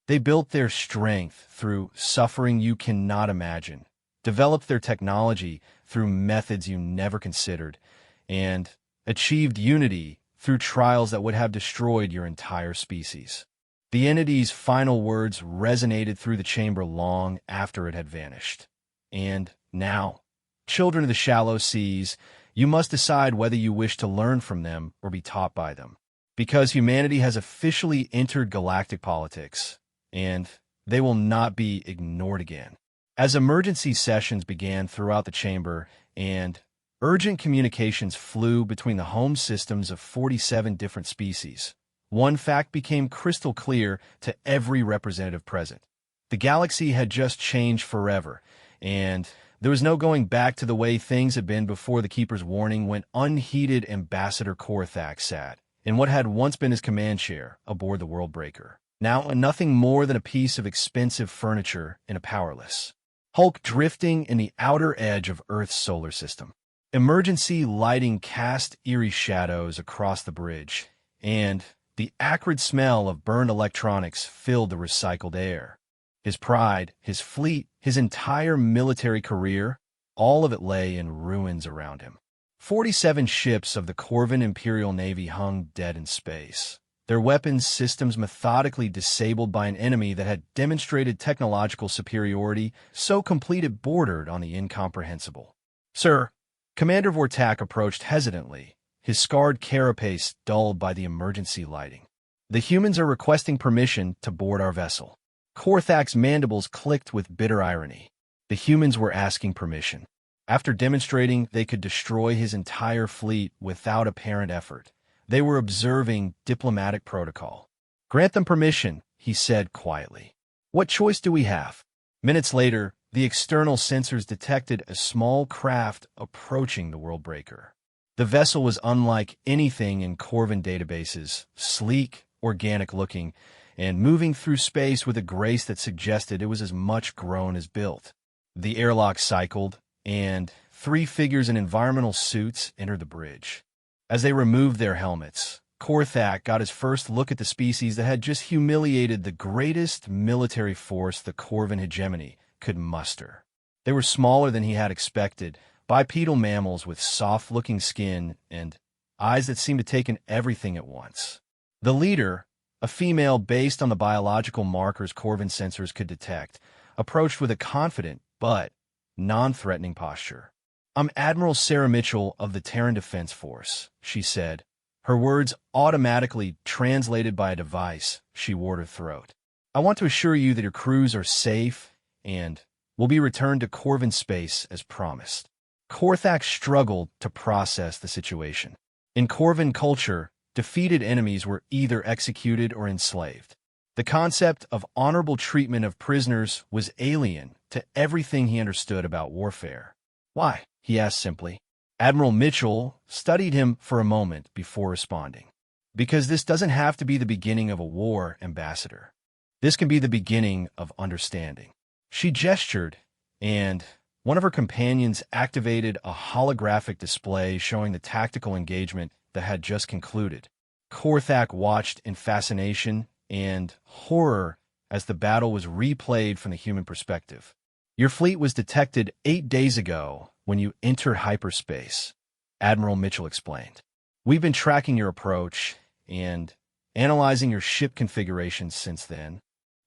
They built their strength through suffering you cannot imagine, developed their technology through methods you never considered, and achieved unity through trials that would have destroyed your entire species. The entity's final words resonated through the chamber long after it had vanished. And now, children of the shallow seas, you must decide whether you wish to learn from them or be taught by them. Because humanity has officially entered galactic politics, and they will not be ignored again. As emergency sessions began throughout the chamber and urgent communications flew between the home systems of 47 different species, one fact became crystal clear to every representative present. The galaxy had just changed forever, and there was no going back to the way things had been before the Keeper's warning when unheeded Ambassador Korthak sat in what had once been his command chair aboard the Worldbreaker. Now nothing more than a piece of expensive furniture in a powerless hulk drifting in the outer edge of Earth's solar system. Emergency lighting cast eerie shadows across the bridge, and the acrid smell of burned electronics filled the recycled air. His pride, his fleet, his entire military career, all of it lay in ruins around him. 47 ships of the Corvan Imperial Navy hung dead in space, their weapons systems methodically disabled by an enemy that had demonstrated technological superiority so complete it bordered on the incomprehensible. "Sir," Commander Vortak approached hesitantly, his scarred carapace dulled by the emergency lighting. "The humans are requesting permission to board our vessel." Korthak's mandibles clicked with bitter irony. The humans were asking permission. After demonstrating they could destroy his entire fleet without apparent effort, they were observing diplomatic protocol. "Grant them permission," he said quietly. "What choice do we have?" Minutes later, the external sensors detected a small craft approaching the Worldbreaker. The vessel was unlike anything in Corvan databases, sleek, organic-looking, and moving through space with a grace that suggested it was as much grown as built. The airlock cycled, and 3 figures in environmental suits entered the bridge. As they removed their helmets, Korthak got his first look at the species that had just humiliated the greatest military force the Corvan hegemony could muster. They were smaller than he had expected, bipedal mammals with soft-looking skin and eyes that seemed to take in everything at once. The leader, a female based on the biological markers Corvan sensors could detect, approached with a confident but non-threatening posture. "I'm Admiral Sarah Mitchell of the Terran Defense Force," she said, her words automatically translated by a device she wore to her throat. "I want to assure you that your crews are safe and will be returned to Corvan space as promised." Korthak struggled to process the situation. In Corvan culture, defeated enemies were either executed or enslaved. The concept of honorable treatment of prisoners was alien to everything he understood about warfare. "Why?" he asked simply. Admiral Mitchell studied him for a moment before responding. "Because this doesn't have to be the beginning of a war, Ambassador. This can be the beginning of understanding." She gestured, and one of her companions activated a holographic display showing the tactical engagement that had just concluded. Korthak watched in fascination and horror as the battle was replayed from the human perspective. "Your fleet was detected 8 days ago when you entered hyperspace," Admiral Mitchell explained. "We've been tracking your approach and analyzing your ship configurations since then.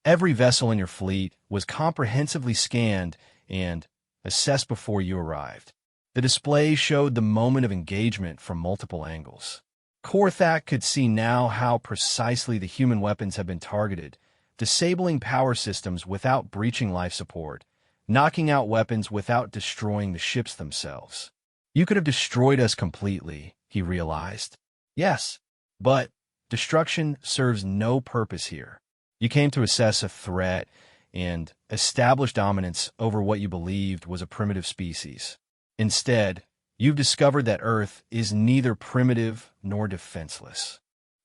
Every vessel in your fleet was comprehensively scanned and assessed before you arrived." The display showed the moment of engagement from multiple angles. Korthak could see now how precisely the human weapons had been targeted, disabling power systems without breaching life support, knocking out weapons without destroying the ships themselves. "You could have destroyed us completely," he realized. "Yes, but destruction serves no purpose here. You came to assess a threat and establish dominance over what you believed was a primitive species. Instead, you've discovered that Earth is neither primitive nor defenseless.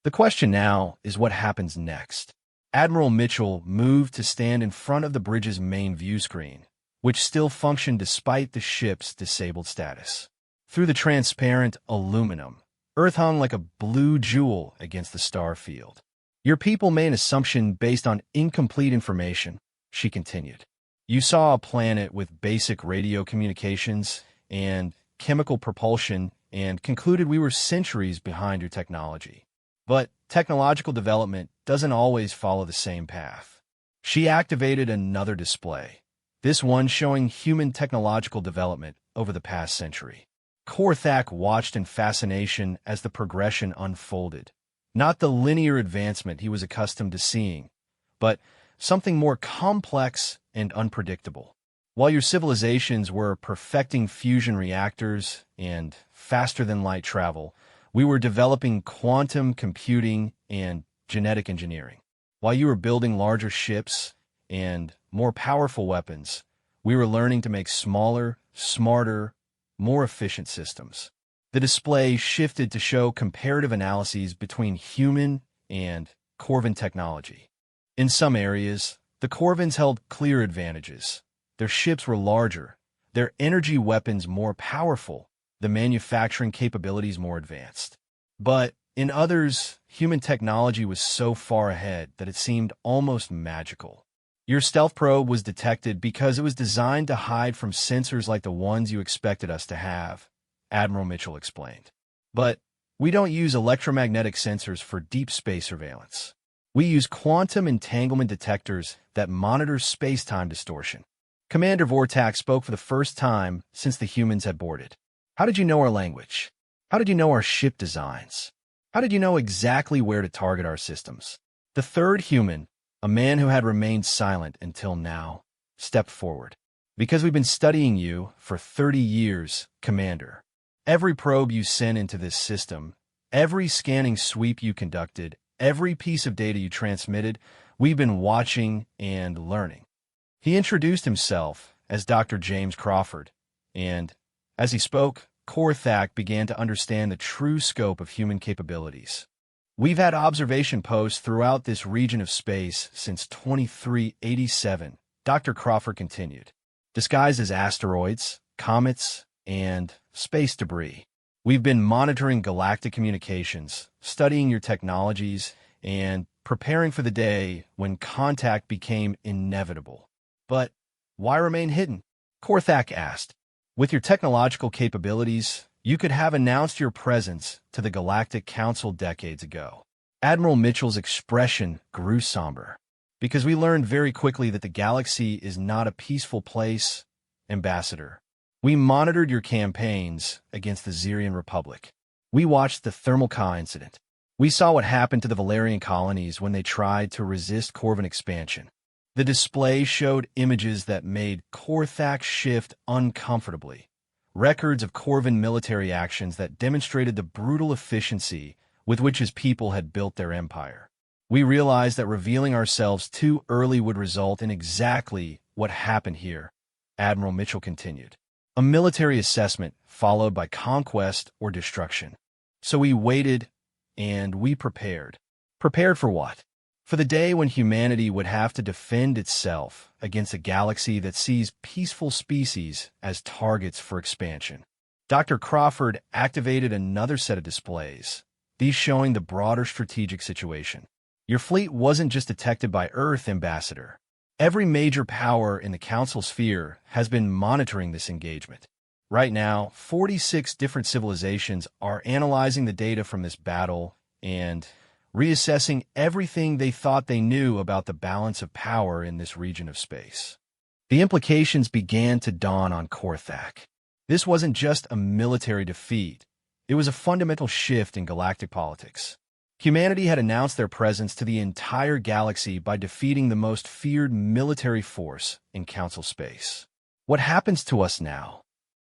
The question now is what happens next." Admiral Mitchell moved to stand in front of the bridge's main view screen, which still functioned despite the ship's disabled status. Through the transparent aluminum, Earth hung like a blue jewel against the star field. Your people made an assumption based on incomplete information, she continued. You saw a planet with basic radio communications and chemical propulsion and concluded we were centuries behind your technology. But technological development doesn't always follow the same path. She activated another display, this one showing human technological development over the past century. Korthak watched in fascination as the progression unfolded. Not the linear advancement he was accustomed to seeing, but something more complex and unpredictable. While your civilizations were perfecting fusion reactors and faster-than-light travel, we were developing quantum computing and genetic engineering. While you were building larger ships and more powerful weapons, we were learning to make smaller, smarter, more efficient systems. The display shifted to show comparative analyses between human and Corvan technology. In some areas, the Corvans held clear advantages. Their ships were larger, their energy weapons more powerful, the manufacturing capabilities more advanced. But in others, human technology was so far ahead that it seemed almost magical. Your stealth probe was detected because it was designed to hide from sensors like the ones you expected us to have, Admiral Mitchell explained. But we don't use electromagnetic sensors for deep space surveillance. We use quantum entanglement detectors that monitor space-time distortion. Commander Vortak spoke for the first time since the humans had boarded. How did you know our language? How did you know our ship designs? How did you know exactly where to target our systems? The third human, a man who had remained silent until now, stepped forward. Because we've been studying you for 30 years, Commander. Every probe you sent into this system, every scanning sweep you conducted, every piece of data you transmitted, we've been watching and learning. He introduced himself as Dr. James Crawford, and as he spoke, Korthak began to understand the true scope of human capabilities. We've had observation posts throughout this region of space since 2387, Dr. Crawford continued, disguised as asteroids, comets, and space debris. We've been monitoring galactic communications, studying your technologies, and preparing for the day when contact became inevitable. But why remain hidden? Korthak asked. With your technological capabilities, you could have announced your presence to the Galactic Council decades ago. Admiral Mitchell's expression grew somber. Because we learned very quickly that the galaxy is not a peaceful place, Ambassador. We monitored your campaigns against the Xerian Republic. We watched the Thermal Ka incident. We saw what happened to the Valerian colonies when they tried to resist Corvan expansion. The display showed images that made Korthak shift uncomfortably. Records of Corvan military actions that demonstrated the brutal efficiency with which his people had built their empire. We realized that revealing ourselves too early would result in exactly what happened here, Admiral Mitchell continued. A military assessment followed by conquest or destruction. So we waited and we prepared. Prepared for what? For the day when humanity would have to defend itself against a galaxy that sees peaceful species as targets for expansion. Dr. Crawford activated another set of displays, these showing the broader strategic situation. Your fleet wasn't just detected by Earth, Ambassador. Every major power in the Council sphere has been monitoring this engagement. Right now, 46 different civilizations are analyzing the data from this battle and reassessing everything they thought they knew about the balance of power in this region of space. The implications began to dawn on Korthak. This wasn't just a military defeat. It was a fundamental shift in galactic politics. Humanity had announced their presence to the entire galaxy by defeating the most feared military force in Council space. What happens to us now?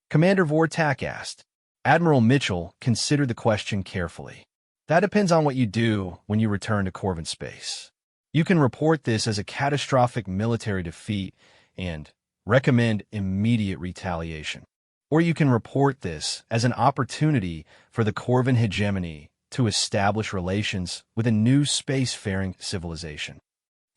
Commander Vortak asked. Admiral Mitchell considered the question carefully. That depends on what you do when you return to Corvan space. You can report this as a catastrophic military defeat and recommend immediate retaliation. Or you can report this as an opportunity for the Corvan hegemony to establish relations with a new spacefaring civilization.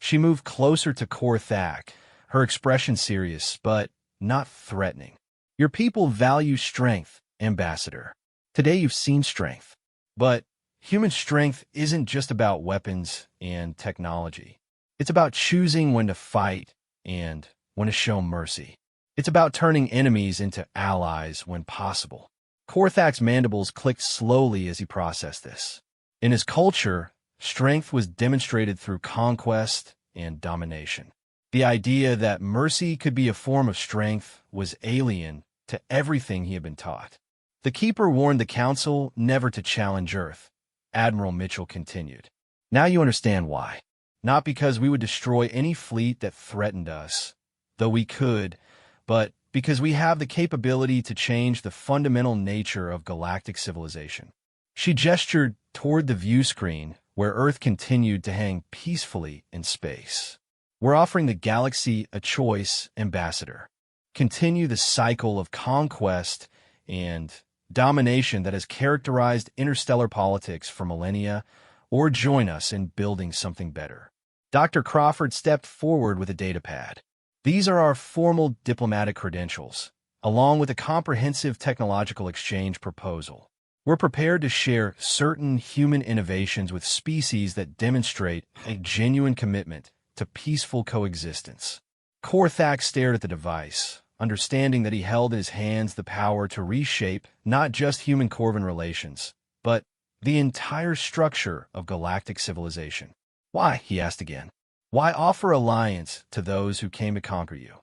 She moved closer to Korthak, her expression serious but not threatening. Your people value strength, Ambassador. Today you've seen strength. But human strength isn't just about weapons and technology. It's about choosing when to fight and when to show mercy. It's about turning enemies into allies when possible. Korthak's mandibles clicked slowly as he processed this. In his culture, strength was demonstrated through conquest and domination. The idea that mercy could be a form of strength was alien to everything he had been taught. The Keeper warned the Council never to challenge Earth. Admiral Mitchell continued. Now you understand why. Not because we would destroy any fleet that threatened us, though we could, but because we have the capability to change the fundamental nature of galactic civilization. She gestured toward the view screen where Earth continued to hang peacefully in space. We're offering the galaxy a choice, Ambassador. Continue the cycle of conquest and domination that has characterized interstellar politics for millennia, or join us in building something better. Dr. Crawford stepped forward with a datapad. These are our formal diplomatic credentials, along with a comprehensive technological exchange proposal. We're prepared to share certain human innovations with species that demonstrate a genuine commitment to peaceful coexistence. Korthak stared at the device, understanding that he held in his hands the power to reshape not just human-Corvan relations, but the entire structure of galactic civilization. Why, he asked again. Why offer alliance to those who came to conquer you?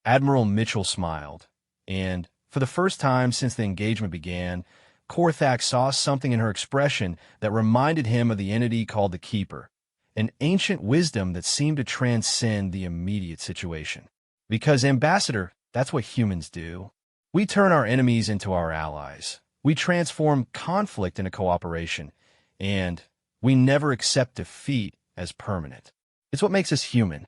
Admiral Mitchell smiled, and for the first time since the engagement began, Korthak saw something in her expression that reminded him of the entity called the Keeper, an ancient wisdom that seemed to transcend the immediate situation. Because, Ambassador, that's what humans do. We turn our enemies into our allies. We transform conflict into cooperation, and we never accept defeat as permanent. It's what makes us human.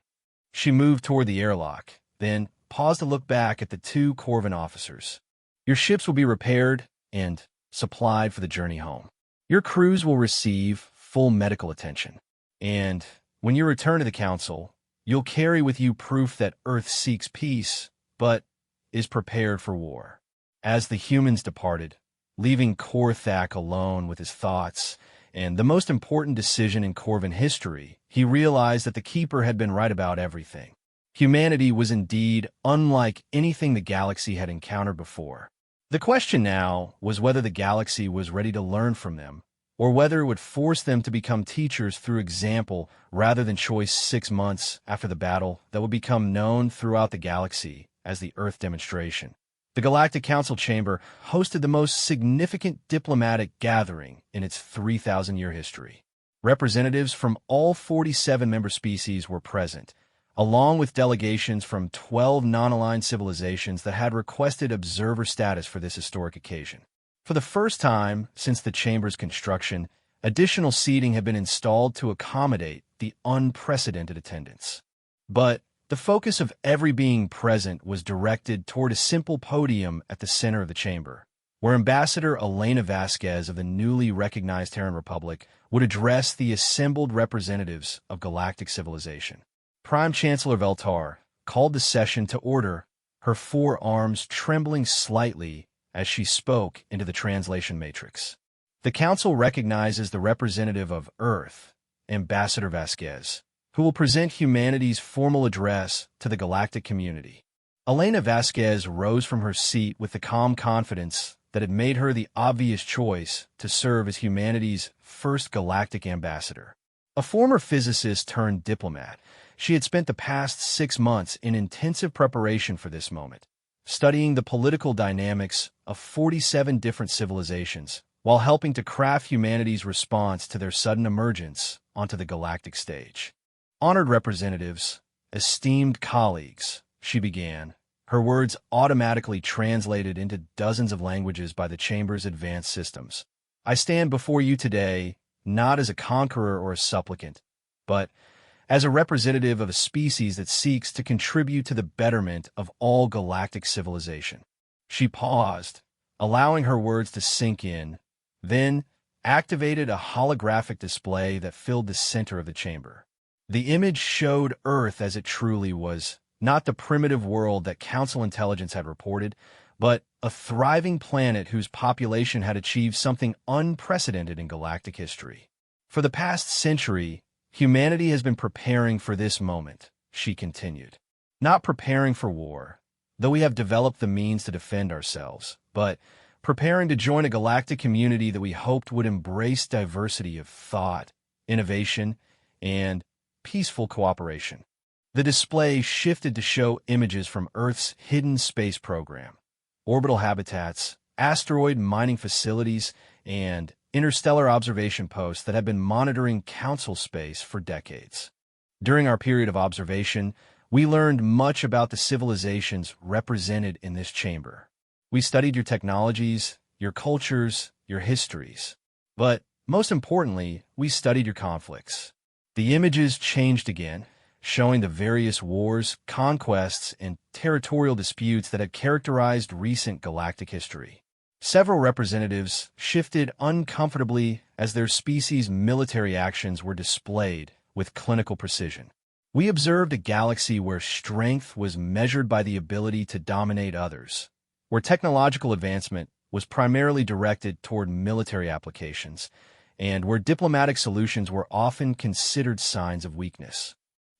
She moved toward the airlock, then paused to look back at the two Corvan officers. Your ships will be repaired and supplied for the journey home. Your crews will receive full medical attention. And when you return to the Council, you'll carry with you proof that Earth seeks peace, but is prepared for war. As the humans departed, leaving Korthak alone with his thoughts, and the most important decision in Corvan history, he realized that the Keeper had been right about everything. Humanity was indeed unlike anything the galaxy had encountered before. The question now was whether the galaxy was ready to learn from them, or whether it would force them to become teachers through example rather than choice 6 months after the battle that would become known throughout the galaxy as the Earth demonstration. The Galactic Council Chamber hosted the most significant diplomatic gathering in its 3,000-year history. Representatives from all 47 member species were present, along with delegations from 12 non-aligned civilizations that had requested observer status for this historic occasion. For the first time since the chamber's construction, additional seating had been installed to accommodate the unprecedented attendance. But the focus of every being present was directed toward a simple podium at the center of the chamber, where Ambassador Elena Vasquez of the newly recognized Terran Republic would address the assembled representatives of galactic civilization. Prime Chancellor Veltar called the session to order, her forearms trembling slightly as she spoke into the translation matrix. The Council recognizes the representative of Earth, Ambassador Vasquez, who will present humanity's formal address to the galactic community. Elena Vasquez rose from her seat with the calm confidence that had made her the obvious choice to serve as humanity's first galactic ambassador. A former physicist turned diplomat, she had spent the past 6 months in intensive preparation for this moment, studying the political dynamics of 47 different civilizations, while helping to craft humanity's response to their sudden emergence onto the galactic stage. Honored representatives, esteemed colleagues, she began, her words automatically translated into dozens of languages by the Chamber's advanced systems. I stand before you today not as a conqueror or a supplicant, but as a representative of a species that seeks to contribute to the betterment of all galactic civilization. She paused, allowing her words to sink in, then activated a holographic display that filled the center of the chamber. The image showed Earth as it truly was, not the primitive world that Council intelligence had reported, but a thriving planet whose population had achieved something unprecedented in galactic history. For the past century, humanity has been preparing for this moment, she continued. Not preparing for war, though we have developed the means to defend ourselves, but preparing to join a galactic community that we hoped would embrace diversity of thought, innovation, and peaceful cooperation. The display shifted to show images from Earth's hidden space program, orbital habitats, asteroid mining facilities, and interstellar observation posts that have been monitoring Council space for decades. During our period of observation, we learned much about the civilizations represented in this chamber. We studied your technologies, your cultures, your histories. But most importantly, we studied your conflicts. The images changed again, showing the various wars, conquests, and territorial disputes that had characterized recent galactic history. Several representatives shifted uncomfortably as their species' military actions were displayed with clinical precision. We observed a galaxy where strength was measured by the ability to dominate others, where technological advancement was primarily directed toward military applications, and where diplomatic solutions were often considered signs of weakness.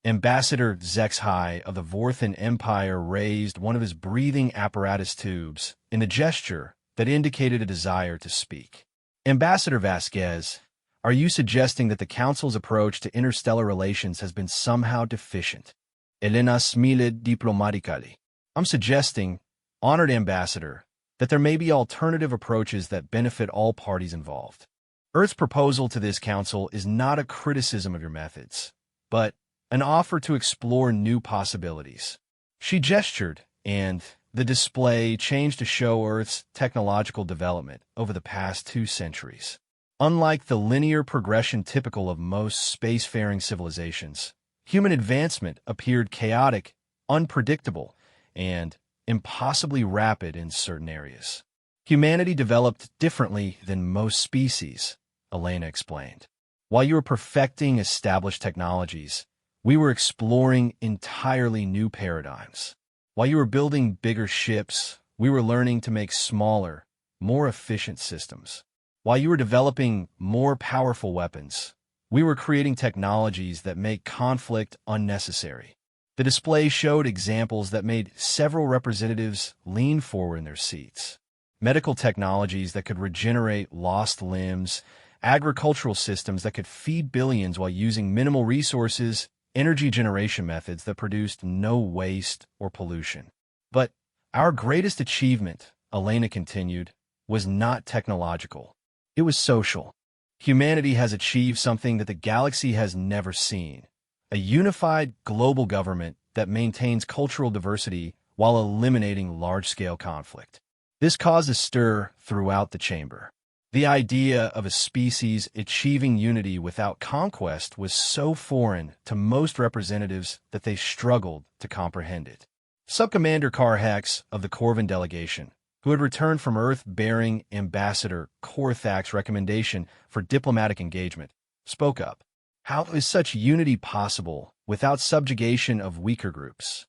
Ambassador Zexhai of the Vorthan Empire raised one of his breathing apparatus tubes in a gesture that indicated a desire to speak. Ambassador Vasquez, are you suggesting that the Council's approach to interstellar relations has been somehow deficient? Elena smiled diplomatically. I'm suggesting, honored ambassador, that there may be alternative approaches that benefit all parties involved. Earth's proposal to this Council is not a criticism of your methods, but an offer to explore new possibilities. She gestured, and the display changed to show Earth's technological development over the past 2 centuries. Unlike the linear progression typical of most spacefaring civilizations, human advancement appeared chaotic, unpredictable, and impossibly rapid in certain areas. Humanity developed differently than most species, Elena explained. While you were perfecting established technologies, we were exploring entirely new paradigms. While you were building bigger ships, we were learning to make smaller, more efficient systems. While you were developing more powerful weapons, we were creating technologies that make conflict unnecessary. The display showed examples that made several representatives lean forward in their seats. Medical technologies that could regenerate lost limbs, agricultural systems that could feed billions while using minimal resources, energy generation methods that produced no waste or pollution. But our greatest achievement, Elena continued, was not technological. It was social. Humanity has achieved something that the galaxy has never seen: a unified global government that maintains cultural diversity while eliminating large-scale conflict. This caused a stir throughout the chamber. The idea of a species achieving unity without conquest was so foreign to most representatives that they struggled to comprehend it. Subcommander Carhex of the Corvin delegation, who had returned from Earth bearing Ambassador Korthak's recommendation for diplomatic engagement, spoke up. How is such unity possible without subjugation of weaker groups?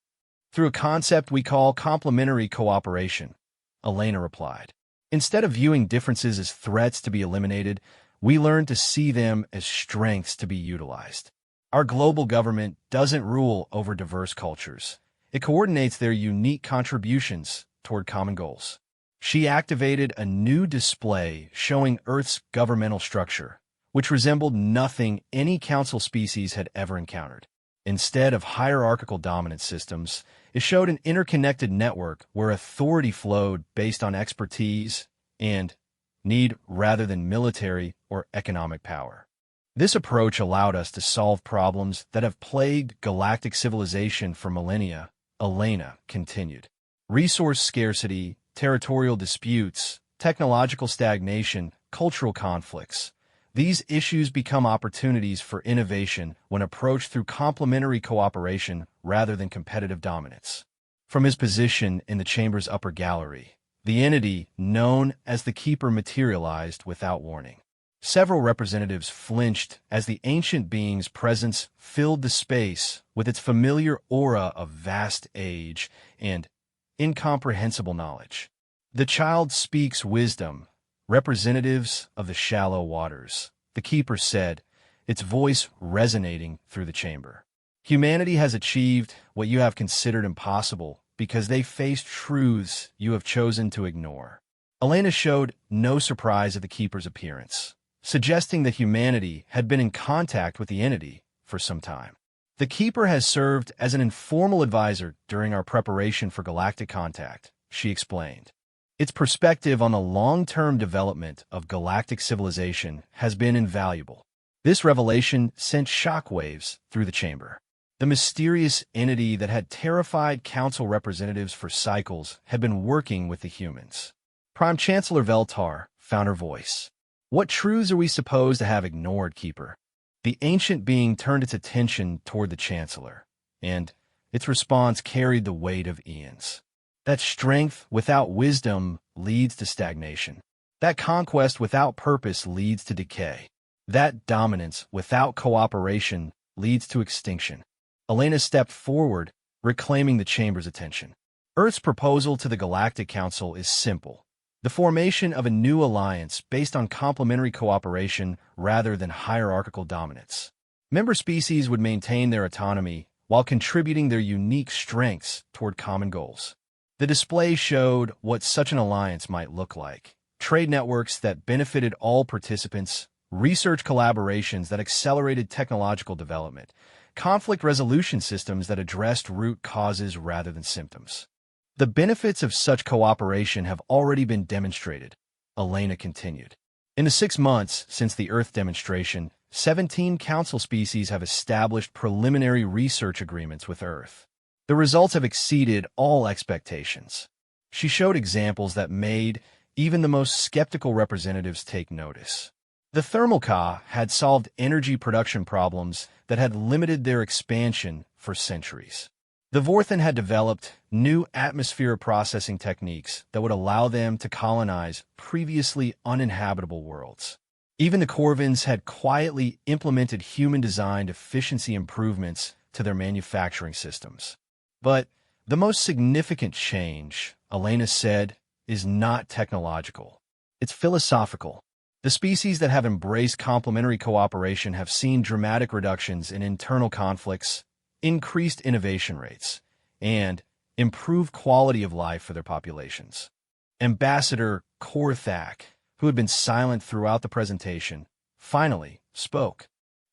Through a concept we call complementary cooperation, Elena replied. Instead of viewing differences as threats to be eliminated, we learn to see them as strengths to be utilized. Our global government doesn't rule over diverse cultures. It coordinates their unique contributions toward common goals. She activated a new display showing Earth's governmental structure, which resembled nothing any council species had ever encountered. Instead of hierarchical dominance systems, it showed an interconnected network where authority flowed based on expertise and need rather than military or economic power. This approach allowed us to solve problems that have plagued galactic civilization for millennia, Elena continued. Resource scarcity, territorial disputes, technological stagnation, cultural conflicts. These issues become opportunities for innovation when approached through complementary cooperation rather than competitive dominance. From his position in the chamber's upper gallery, the entity known as the Keeper materialized without warning. Several representatives flinched as the ancient being's presence filled the space with its familiar aura of vast age and incomprehensible knowledge. The child speaks wisdom, representatives of the shallow waters, the keeper said, its voice resonating through the chamber. Humanity has achieved what you have considered impossible because they faced truths you have chosen to ignore. Elena showed no surprise at the keeper's appearance, suggesting that humanity had been in contact with the entity for some time. The keeper has served as an informal advisor during our preparation for galactic contact, she explained. Its perspective on the long-term development of galactic civilization has been invaluable. This revelation sent shockwaves through the chamber. The mysterious entity that had terrified council representatives for cycles had been working with the humans. Prime Chancellor Veltar found her voice. What truths are we supposed to have ignored, Keeper? The ancient being turned its attention toward the Chancellor, and its response carried the weight of eons. That strength without wisdom leads to stagnation. That conquest without purpose leads to decay. That dominance without cooperation leads to extinction. Elena stepped forward, reclaiming the chamber's attention. Earth's proposal to the Galactic Council is simple. The formation of a new alliance based on complementary cooperation rather than hierarchical dominance. Member species would maintain their autonomy while contributing their unique strengths toward common goals. The display showed what such an alliance might look like. Trade networks that benefited all participants, research collaborations that accelerated technological development, conflict resolution systems that addressed root causes rather than symptoms. The benefits of such cooperation have already been demonstrated, Elena continued. In the 6 months since the Earth demonstration, 17 council species have established preliminary research agreements with Earth. The results have exceeded all expectations. She showed examples that made even the most skeptical representatives take notice. The Thermalka had solved energy production problems that had limited their expansion for centuries. The Vorthan had developed new atmosphere processing techniques that would allow them to colonize previously uninhabitable worlds. Even the Corvins had quietly implemented human-designed efficiency improvements to their manufacturing systems. But the most significant change, Elena said, is not technological. It's philosophical. The species that have embraced complementary cooperation have seen dramatic reductions in internal conflicts, increased innovation rates, and improved quality of life for their populations. Ambassador Korthak, who had been silent throughout the presentation, finally spoke.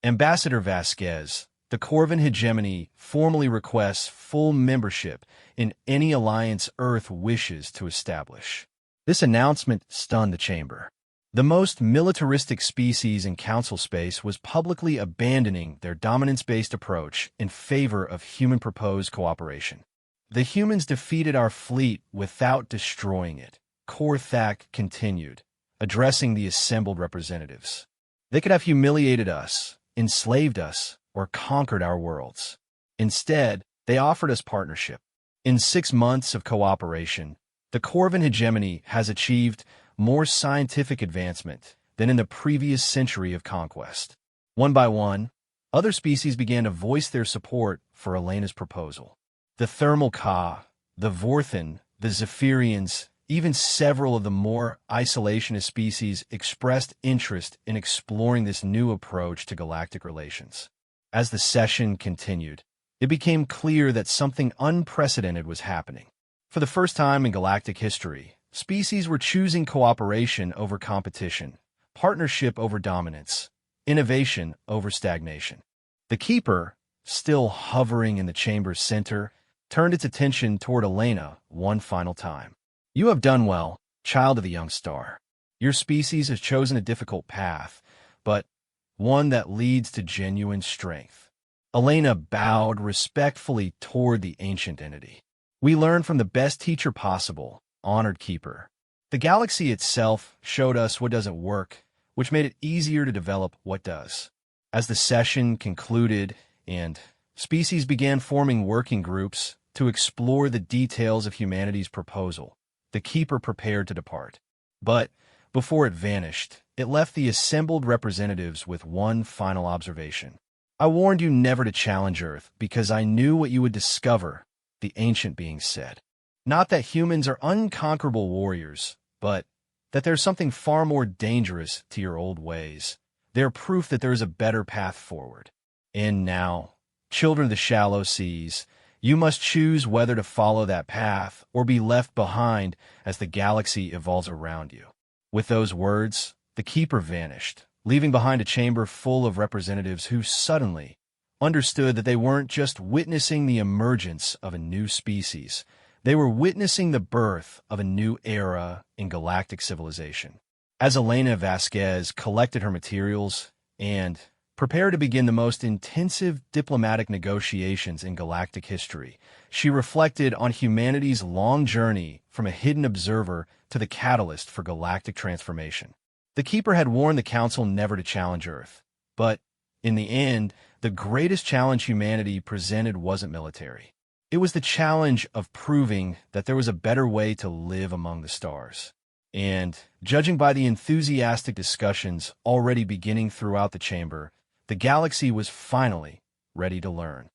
Ambassador Vasquez, the Corvin hegemony formally requests full membership in any alliance Earth wishes to establish. This announcement stunned the chamber. The most militaristic species in council space was publicly abandoning their dominance-based approach in favor of human-proposed cooperation. The humans defeated our fleet without destroying it, Korthak continued, addressing the assembled representatives. They could have humiliated us, enslaved us, or conquered our worlds. Instead, they offered us partnership. In 6 months of cooperation, the Corvin hegemony has achieved more scientific advancement than in the previous century of conquest. One by one, other species began to voice their support for Elena's proposal. The Thermalka, the Vorthan, the Zephyrians, even several of the more isolationist species expressed interest in exploring this new approach to galactic relations. As the session continued, it became clear that something unprecedented was happening. For the first time in galactic history, species were choosing cooperation over competition, partnership over dominance, innovation over stagnation. The Keeper, still hovering in the chamber's center, turned its attention toward Elena one final time. You have done well, child of the young star. Your species has chosen a difficult path, but one that leads to genuine strength. Elena bowed respectfully toward the ancient entity. We learned from the best teacher possible, honored Keeper. The galaxy itself showed us what doesn't work, which made it easier to develop what does. As the session concluded and species began forming working groups to explore the details of humanity's proposal, the Keeper prepared to depart. But before it vanished, it left the assembled representatives with one final observation. I warned you never to challenge Earth because I knew what you would discover, the ancient being said. Not that humans are unconquerable warriors, but that there's something far more dangerous to your old ways. They're proof that there is a better path forward. And now, children of the shallow seas, you must choose whether to follow that path or be left behind as the galaxy evolves around you. With those words, the keeper vanished, leaving behind a chamber full of representatives who suddenly understood that they weren't just witnessing the emergence of a new species. They were witnessing the birth of a new era in galactic civilization. As Elena Vasquez collected her materials and prepared to begin the most intensive diplomatic negotiations in galactic history, she reflected on humanity's long journey from a hidden observer to the catalyst for galactic transformation. The Keeper had warned the Council never to challenge Earth, but in the end, the greatest challenge humanity presented wasn't military. It was the challenge of proving that there was a better way to live among the stars. And, judging by the enthusiastic discussions already beginning throughout the chamber, the galaxy was finally ready to learn.